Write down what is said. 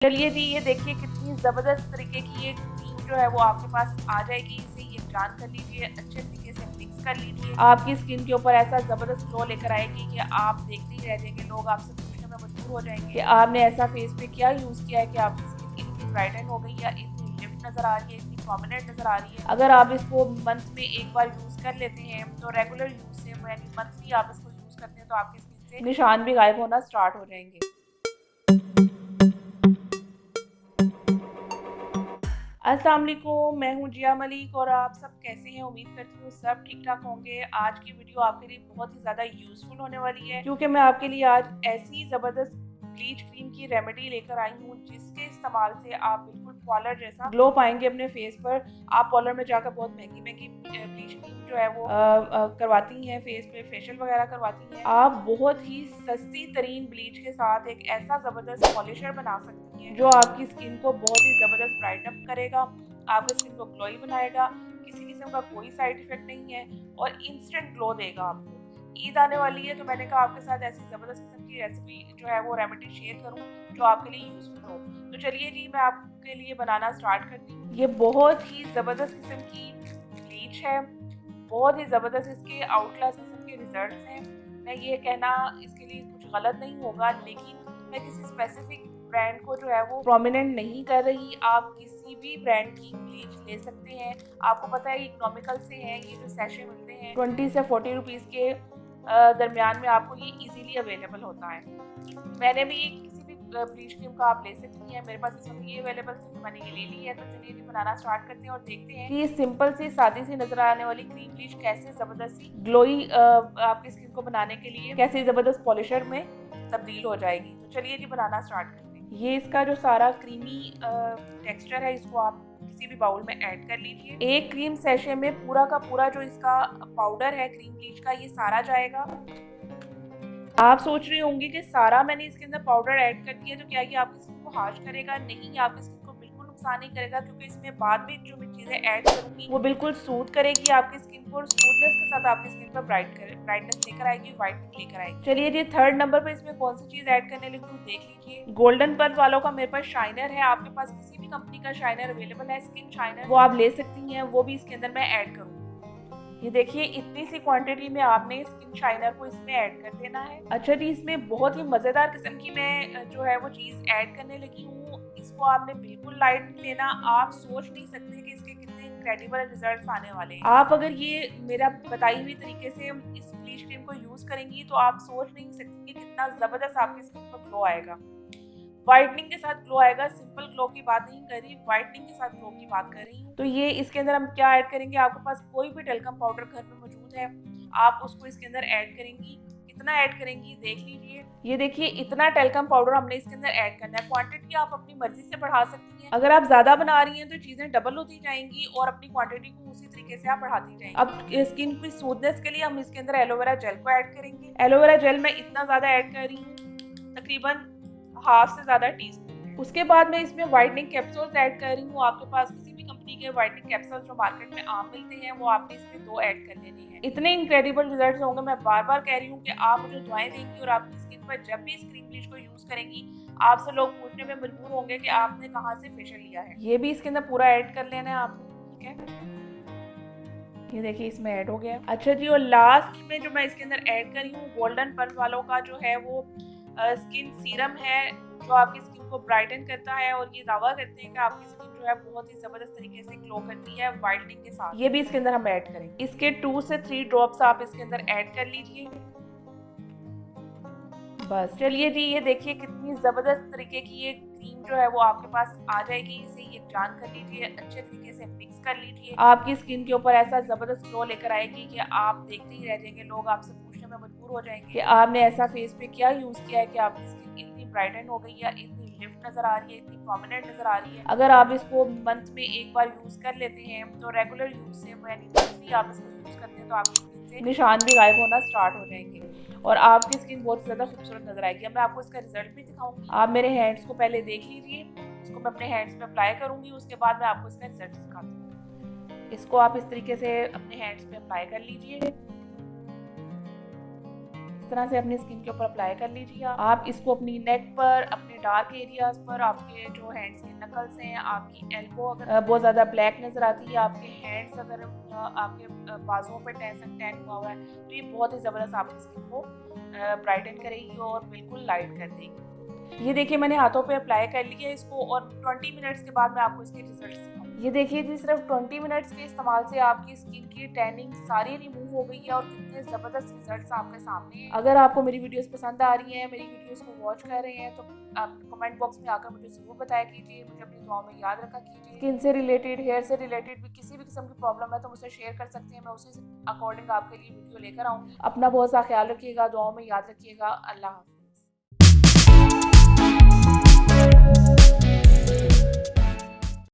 चलिए जी, ये देखिए कितनी ज़बरदस्त तरीके की ये क्रीम जो है वो आपके पास आ जाएगी। इसे ये ब्रांड कर लीजिए, अच्छे तरीके से मिक्स कर लीजिए। आपकी स्किन के ऊपर ऐसा ज़बरदस्त ग्लो लेकर आएगी कि आप देखते ही रह जाएंगे, लोग आपसे पूछने में मजबूर हो जाएंगे कि आपने ऐसा फेस पे क्या यूज़ किया है कि आपकी स्किन इतनी ब्राइटन हो गई या इतनी लिफ्ट नज़र आ रही है, इतनी प्रोमिनेंट नज़र आ रही है। अगर आप इसको मंथ में एक बार यूज़ कर लेते हैं तो रेगुलर यूज़ से यानी मंथली आप इसको यूज़ करते हैं तो आपकी स्किन से निशान भी गायब होना स्टार्ट हो जाएंगे। अस्सलाम वालेकुम, मैं हूँ जिया मलिक और आप सब कैसे हैं? उम्मीद करती हूँ सब ठीक-ठाक होंगे। आज की वीडियो आपके लिए बहुत ही ज़्यादा यूज़फुल होने वाली है क्योंकि मैं आपके लिए आज ऐसी ज़बरदस्त ब्लीच क्रीम की रेमेडी लेकर आई हूँ जिसके इस्तेमाल से आप बिल्कुल पार्लर जैसा ग्लो पाएँगे अपने फेस पर। आप पार्लर में जाकर बहुत महँगी-महँगी ब्लीच क्रीम जो है वो करवाती हैं, फेस पे फेशियल वगैरह करवाती हैं। आप बहुत ही सस्ती तरीन ब्लीच के साथ एक ऐसा ज़बरदस्त पॉलिशर बना सकती हैं जो आपकी स्किन को बहुत ही ज़बरदस्त ब्राइटन करेगा, आपकी स्किन को ग्लोई बनाएगा, किसी किस्म का कोई साइड इफेक्ट नहीं है और इंस्टेंट ग्लो देगा आपको। ईद आने वाली है तो मैंने कहा आपके साथ ऐसी ज़बरदस्त किस्म की रेसिपी जो है वो रेमेडी शेयर करूँ जो आपके लिए यूज़फुल हो। तो चलिए जी, मैं आपके लिए बनाना स्टार्ट करती हूँ। ये बहुत ही ज़बरदस्त किस्म की ब्लीच है, बहुत ही ज़बरदस्त इसके आउट क्लास किस्म के रिजल्ट्स हैं। मैं ये कहना इसके लिए कुछ गलत नहीं होगा, लेकिन मैं किसी स्पेसिफिक ब्रांड को जो है वो प्रोमिनेंट नहीं कर रही। आप किसी भी ब्रांड की ब्लीच ले सकते हैं। आपको पता है इकोनॉमिकल से हैं, ये जो सैशे मिलते हैं 20 से 40 रुपीज़ के दरमियान में आपको ये इजीली अवेलेबल होता है। मैंने भी किसी भी ब्लीच क्रीम का आप ले सकती हैं, मेरे पास इस वक्त ये अवेलेबल थी तो मैंने ये ले ली है। तो चलिए जी, बनाना स्टार्ट करते हैं और देखते हैं कि ये सिंपल सी सादी सी नजर आने वाली क्रीम ब्लीच कैसे जबरदस्त सी ग्लोई आपकी स्किन को बनाने के लिए कैसे जबरदस्त पॉलिशर में तब्दील हो जाएगी। तो चलिए जी, बनाना स्टार्ट करते हैं। ये इसका जो सारा क्रीमी टेक्सचर है इसको आप किसी भी बाउल में ऐड कर लीजिए। एक क्रीम सैशे में पूरा का पूरा जो इसका पाउडर है क्रीम ब्लीच का ये सारा जाएगा। आप सोच रही होंगी कि सारा मैंने इसके अंदर पाउडर ऐड कर दिया तो क्या ये आपकी स्किन को हार्श करेगा? नहीं, आपकी स्किन को बिल्कुल नुकसान नहीं करेगा क्योंकि इसमें बाद में जो मैं चीज़ें ऐड करूँगी वो बिल्कुल सूट करेगी आपकी स्किन को और स्मूथनेस के साथ आपकी स्किन पर ब्राइटनेस लेकर आएगी, व्हाइटनिंग लेकर आएगी। चलिए जी, थर्ड नंबर पर इसमें कौन सी चीज़ ऐड करने लगी हूँ देख लीजिए। गोल्डन पर्ल वालों का मेरे पास शाइनर है, आपके पास किसी भी कंपनी का शाइनर अवेलेबल है, स्किन शाइनर, वो आप ले सकती हैं, वो भी इसके अंदर मैं ऐड करूँगी। ये देखिए इतनी सी क्वांटिटी में आपने स्किन शाइनर को इसमें ऐड कर देना है। अच्छा जी, इसमें बहुत ही मज़ेदार किस्म की मैं जो है वो चीज़ ऐड करने लगी हूँ। इसको आपने बिल्कुल लाइट नहीं लेना। आप सोच नहीं सकते कि इसके कितने इनक्रेडिबल रिजल्ट्स आने वाले हैं। आप अगर ये मेरा बताई हुई तरीके से इस ब्लीच क्रीम को यूज़ करेंगी तो आप सोच नहीं सकती कि कितना ज़बरदस्त आपकी स्किन पर ग्लो आएगा। व्हाइटनिंग के साथ ग्लो आएगा। सिंपल ग्लो की बात नहीं कर रही, व्हाइटनिंग के साथ ग्लो की बात कर रही हूँ। तो ये इसके अंदर हम क्या ऐड करेंगे, आपके पास कोई भी टेल्कम पाउडर घर में मौजूद है, आप उसको इसके अंदर ऐड करेंगी। कितना ऐड करेंगी देख लीजिए। ये देखिए इतना टेल्कम पाउडर हमने इसके अंदर ऐड करना है। क्वांटिटी आप अपनी मर्जी से बढ़ा सकती हैं। अगर आप ज्यादा बना रही हैं तो चीजें डबल होती जाएंगी और अपनी क्वांटिटी को उसी तरीके से आप बढ़ाती जाएंगी। अब स्किन की स्मूथनेस के लिए हम इसके अंदर एलोवेरा जेल को ऐड करेंगे। एलोवेरा जेल मैं इतना ज्यादा ऐड कर रही हूँ, तकरीबन हाफ से ज्यादा टीस्पून। उसके बाद मैं इसमें व्हाइटनिंग कैप्सूल्स ऐड कर रही हूँ। आपके पास किसी भी कंपनी के व्हाइटनिंग कैप्सूल्स जो मार्केट में आम मिलते हैं वो आपने इसमें 2 ऐड कर लेने हैं। इतने इनक्रेडिबल रिजल्ट्स होंगे, मैं बार बार कह रही हूँ कि आप मुझे दुआएं देंगी और आपकी स्किन पर जब भी इस क्रीम ब्लीच को यूज करेंगी आपसे लोग पूछने में मजबूर होंगे कि आपने कहाँ से फेशियल लिया है। ये भी इसके अंदर पूरा ऐड कर लेना है आपने, ठीक है। ये देखिए इसमें ऐड हो गया। अच्छा जी, और लास्ट में जो मैं इसके अंदर ऐड कर रही हूँ गोल्डन पर्ल वालों का जो है वो स्किन सीरम है जो आपकी स्किन को ब्राइटन करता है और ये दावा करते हैं कि आपकी स्किन जो है बहुत ही जबरदस्त तरीके से ग्लो करती है व्हाइटनिंग के साथ। ये भी इसके अंदर हम ऐड करेंगे। इसके 2 से 3 ड्रॉप्स आप इसके अंदर ऐड कर लीजिए। बस चलिए जी, ये देखिए कितनी ज़बरदस्त तरीके की ये क्रीम जो है वो आपके पास आ जाएगी। इसे ये ब्रांड कर लीजिए, अच्छे तरीके से मिक्स कर लीजिए। आपकी स्किन के ऊपर ऐसा ज़बरदस्त ग्लो लेकर आएगी कि आप देखते ही रह जाएंगे, लोग आपसे पूछने में मजबूर हो जाएंगे कि आपने ऐसा फेस पे क्या यूज़ किया है कि आपकी स्किन इतनी ब्राइटन हो गई या इतनी लिफ्ट नज़र आ रही है, इतनी प्रोमिनेंट नज़र आ रही है। अगर आप इसको मंथ में एक बार यूज़ कर लेते हैं तो रेगुलर यूज़ से यानी मंथली आप इसको यूज़ करते हैं तो आपकी स्किन से निशान भी गायब होना स्टार्ट हो जाएंगे और आपकी स्किन बहुत ज़्यादा खूबसूरत नजर आएगी। अब मैं आपको इसका रिजल्ट भी दिखाऊंगी। आप मेरे हैंड्स को पहले देख लीजिए। इसको मैं अपने हैंड्स पे अप्लाई करूंगी, उसके बाद मैं आपको इसका रिजल्ट दिखाती हूँ। इसको आप इस तरीके से अपने हैंड्स पे अप्लाई कर लीजिए। इस इस तरह से अपनी स्किन के ऊपर अप्लाई कर लीजिए। आप इसको अपनी नेक पर, अपने डार्क एरियाज पर, आपके जो हैंड्स के नकल्स हैं, आपकी एल्बो अगर बहुत ज़्यादा ब्लैक नज़र आती है, आपके हैंड्स अगर आपके बाजुओं पर टैन हुआ हुआ है, तो ये बहुत ही ज़बरदस्त आपकी स्किन को ब्राइटन करेगी और बिल्कुल लाइट कर देगी। ये देखिए मैंने हाथों पे अप्लाई कर लिया इसको और 20 मिनट्स के बाद मैं आपको इसके रिजल्ट दिखाऊंगी। ये देखिए जी, सिर्फ 20 मिनट्स के इस्तेमाल से आपकी स्किन की टैनिंग सारी रिमूव हो गई है और कितने ज़बरदस्त रिजल्ट्स आपके सामने हैं। अगर आपको मेरी वीडियोस पसंद आ रही हैं, मेरी वीडियोस को वॉच कर रहे हैं, तो आप कमेंट बॉक्स में आकर मुझे ज़रूर बताया कीजिए, मुझे अपनी दुआओं में याद रखा कीजिए। स्किन से रिलेटेड, हेयर से रिलेटेड भी किसी भी किस्म की प्रॉब्लम है तो मुझसे शेयर कर सकते हैं, मैं उसी अकॉर्डिंग आपके लिए वीडियो लेकर आऊँगी। अपना बहुत सा ख्याल रखिएगा, दुआओं में याद रखिएगा। अल्लाह हाफ़िज़।